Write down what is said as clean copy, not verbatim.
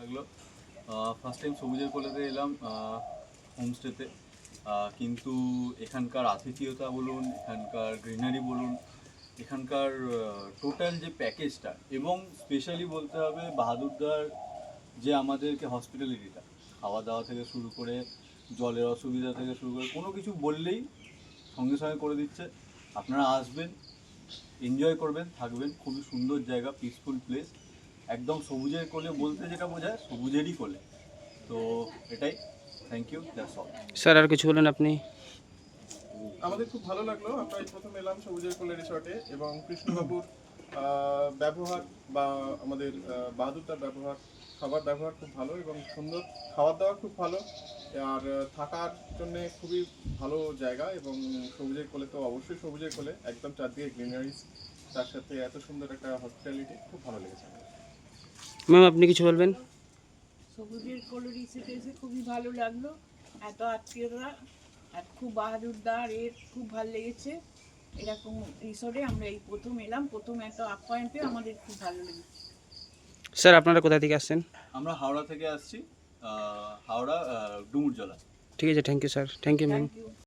লাগলো। First time সবুজের কোলেতে এলাম হোমস্টেতে, কিন্তু এখানকার আতিথেয়তা বলুন, এখানকার গ্রিনারি বলুন, এখানকার টোটাল যে প্যাকেজটা, এবং স্পেশালি বলতে হবে বাহাদুরদার যে আমাদেরকে হসপিটালিটিটা, খাওয়া দাওয়া থেকে শুরু করে জলের অসুবিধা থেকে শুরু করে কোনো কিছু বললেই সঙ্গে সঙ্গে করে দিচ্ছে। আপনারা আসবেন, এনজয় করবেন, থাকবেন। খুবই সুন্দর জায়গা, পিসফুল প্লেস, একদম সবুজের কোলে বলতে যেটা বোঝায় সবুজেরই কোলে। তো এটাই, thank you, that's all. Sir আর কিছু বলেন আপনি? আমাদের খুব ভালো লাগলো। আমরা এই প্রথম এলাম সবুজের কোলে রিসর্টে, এবং কৃষ্ণবাবুর ব্যবহার বা আমাদের বাহাদুরদার ব্যবহার, খাবার ব্যবহার খুব ভালো এবং সুন্দর, খাবার দাওয়া খুব ভালো, আর থাকার জন্য খুবই ভালো জায়গা। এবং সবুজের কোলে তো অবশ্যই সবুজের কোলে, একদম চারদিকে গ্রিনারিজ, তার সাথে এত সুন্দর একটা হসপিটালিটি, খুব ভালো লেগেছে আমাদের। ম্যাম আপনি কিছু বলবেন? সবুজের কোলে রিসোর্টে এসে খুবই ভালো লাগলো, এত আত্মীয়তা, আর খুব বাহাদুরদার এর খুব ভালো লেগেছে। এরকম রিসোর্টে আমরা এই প্রথম এলাম, প্রথম এত আপ্যায়ন পেয়ে আমাদের খুব ভালো লেগেছে। স্যার আপনারা কোথা থেকে আসছেন? আমরা হাওড়া থেকে আসছি, হাওড়া ডুমুরজলা। ঠিক আছে, thank you sir, thank you ma'am. Thank you.